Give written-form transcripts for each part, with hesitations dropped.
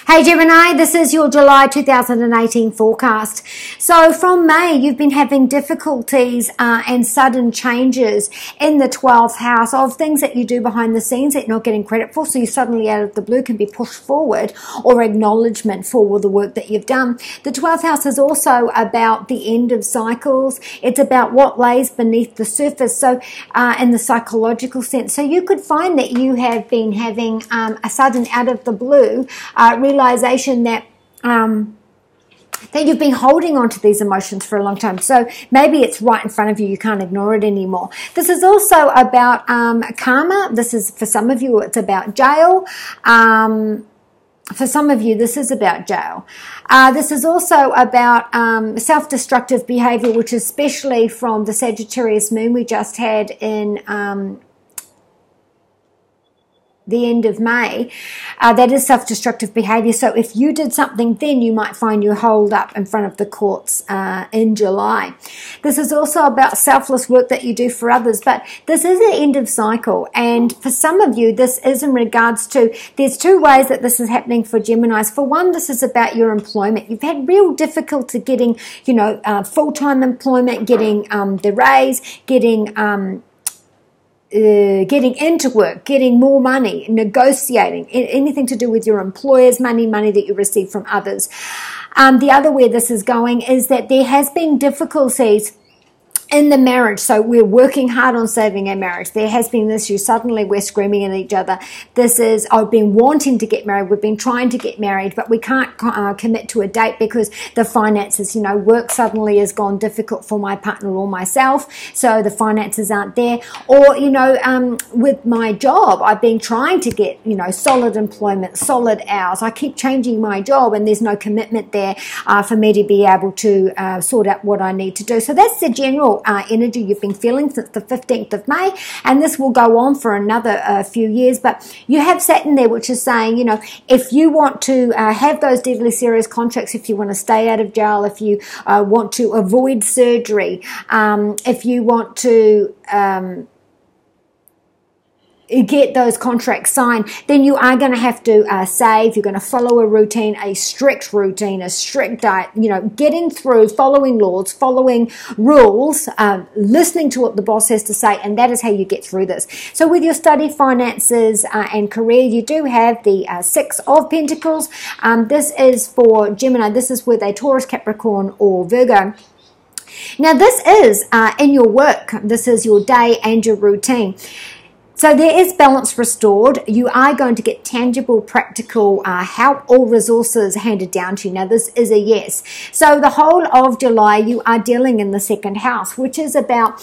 Hey Gemini, this is your July 2018 forecast. So from May, you've been having difficulties and sudden changes in the 12th house of things that you do behind the scenes that you're not getting credit for. So you suddenly out of the blue can be pushed forward or acknowledgement for the work that you've done. The 12th house is also about the end of cycles. It's about what lays beneath the surface. So in the psychological sense. So you could find that you have been having a sudden out of the blue realization that you've been holding on to these emotions for a long time. So maybe it's right in front of you. You can't ignore it anymore. This is also about karma. This is, for some of you, it's about jail. For some of you, this is about jail. This is also about self-destructive behavior, which is especially from the Sagittarius moon we just had in the end of May. That is self-destructive behavior. So if you did something then, you might find you hold up in front of the courts in July. This is also about selfless work that you do for others, but this is the end of cycle. And for some of you, this is in regards to, there's two ways that this is happening for Geminis. For one, this is about your employment. You've had real difficulty getting, full-time employment, getting the raise, getting into work, getting more money, negotiating, anything to do with your employer's money that you receive from others. The other way this is going is that there has been difficulties in the marriage. So we're working hard on saving our marriage. There has been this issue. Suddenly we're screaming at each other. This is, I've been wanting to get married. We've been trying to get married, but we can't commit to a date because the finances, work suddenly has gone difficult for my partner or myself. So the finances aren't there. Or, with my job, I've been trying to get, solid employment, solid hours. I keep changing my job and there's no commitment there for me to be able to sort out what I need to do. So that's the general energy you've been feeling since the 15th of May, and this will go on for another few years. But you have Saturn there, which is saying, if you want to have those deadly serious contracts, if you want to stay out of jail, if you want to avoid surgery, if you want to get those contracts signed, then you are going to have to save. You're going to follow a routine, a strict diet, getting through, following laws, following rules, listening to what the boss has to say, and that is how you get through this. So with your study, finances, and career, you do have the Six of Pentacles. This is for Gemini. This is with a Taurus, Capricorn, or Virgo. Now this is in your work. This is your day and your routine. So there is balance restored. You are going to get tangible, practical help or resources handed down to you. Now, this is a yes. So the whole of July, you are dealing in the second house, which is about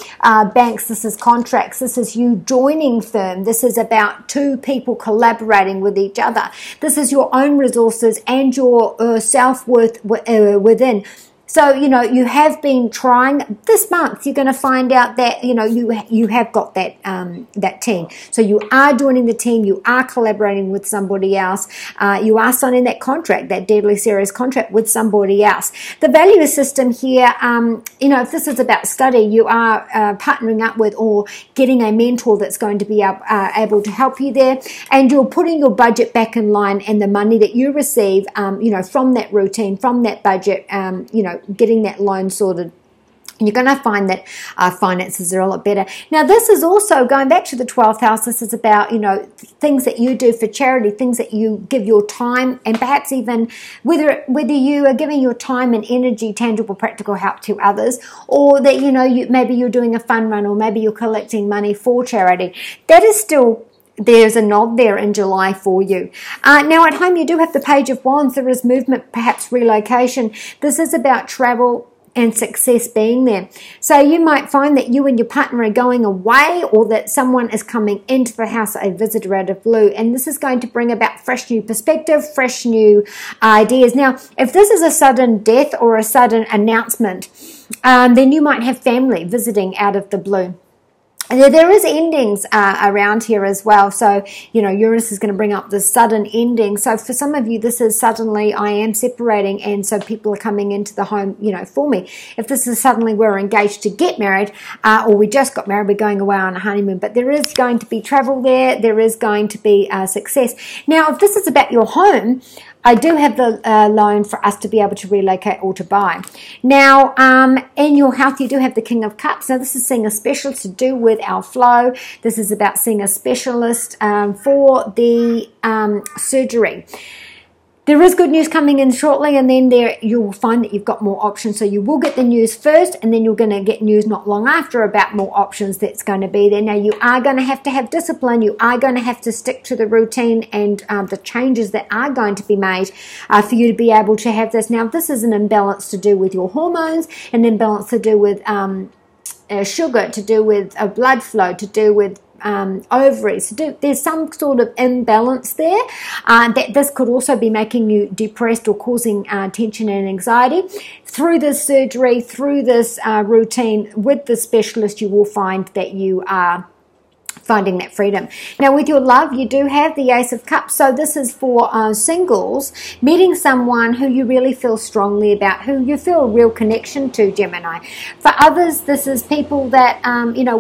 banks. This is contracts. This is you joining firm. This is about two people collaborating with each other. This is your own resources and your self-worth within. So, you have been trying. This month, you're going to find out that, you have got that team. So you are joining the team. You are collaborating with somebody else. You are signing that contract, that deadly serious contract with somebody else. The value system here, if this is about study, you are partnering up with or getting a mentor that's going to be able to help you there. And you're putting your budget back in line, and the money that you receive, from that routine, from that budget, getting that loan sorted. You're going to find that finances are a lot better. Now, this is also going back to the 12th house. This is about, things that you do for charity, things that you give your time, and perhaps even whether you are giving your time and energy, tangible, practical help to others, or that, maybe you're doing a fun run, or maybe you're collecting money for charity. That is still, there's a nod there in July for you. Now at home, you do have the Page of Wands. There is movement, perhaps relocation. This is about travel and success being there. So you might find that you and your partner are going away, or that someone is coming into the house, a visitor out of blue, and this is going to bring about fresh new perspective, fresh new ideas. Now, if this is a sudden death or a sudden announcement, then you might have family visiting out of the blue. There is endings around here as well. So, Uranus is going to bring up this sudden ending. So for some of you, this is suddenly I am separating, and so people are coming into the home, for me. If this is suddenly we're engaged to get married, or we just got married, we're going away on a honeymoon. But there is going to be travel there. There is going to be success. Now, if this is about your home, I do have the loan for us to be able to relocate or to buy. Now, in your health, you do have the King of Cups. Now, this is seeing a specialist to do with our flow. This is about seeing a specialist for the surgery. There is good news coming in shortly, and then you will find that you've got more options. So you will get the news first, and then you're going to get news not long after about more options that's going to be there. Now, you are going to have discipline. You are going to have to stick to the routine and the changes that are going to be made for you to be able to have this. Now, this is an imbalance to do with your hormones, an imbalance to do with sugar, to do with blood flow, to do with ovaries. There's some sort of imbalance there that this could also be making you depressed or causing tension and anxiety. Through this surgery, through this routine with the specialist, you will find that you are finding that freedom. Now, with your love, you do have the Ace of Cups. So this is for singles, meeting someone who you really feel strongly about, who you feel a real connection to, Gemini. For others, this is people that,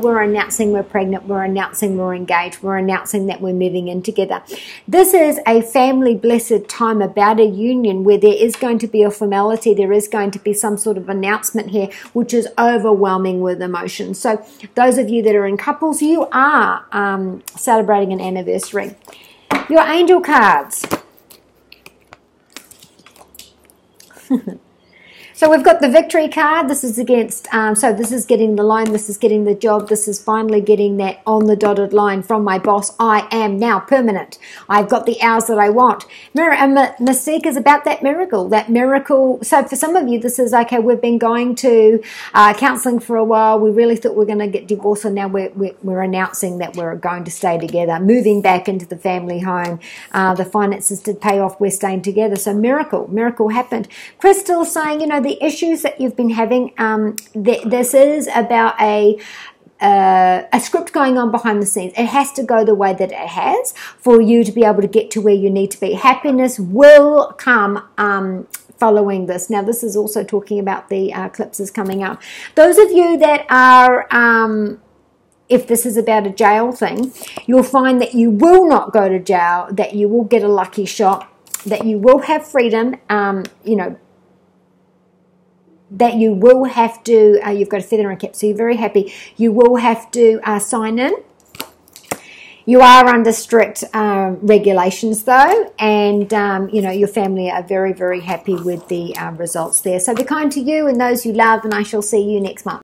we're announcing we're pregnant, we're announcing we're engaged, we're announcing that we're moving in together. This is a family blessed time about a union where there is going to be a formality, there is going to be some sort of announcement here, which is overwhelming with emotion. So those of you that are in couples, you are celebrating an anniversary. Your angel cards. So we've got the victory card. This is against, so this is getting the loan, this is getting the job, this is finally getting that on the dotted line from my boss. I am now permanent. I've got the hours that I want. Mystique is about that miracle. That miracle. So for some of you, this is, okay, we've been going to counseling for a while. We really thought we're going to get divorced, and now we're announcing that we're going to stay together, moving back into the family home. The finances did pay off. We're staying together. So miracle happened. Crystal saying, the issues that you've been having, this is about a script going on behind the scenes. It has to go the way that it has for you to be able to get to where you need to be. Happiness will come following this. Now, this is also talking about the eclipses coming up. Those of you that are if this is about a jail thing, you'll find that you will not go to jail, that you will get a lucky shot, that you will have freedom, that you will have to, you've got a feather in cap, so you're very happy. You will have to sign in. You are under strict regulations though, and your family are very, very happy with the results there. So be kind to you and those you love, and I shall see you next month.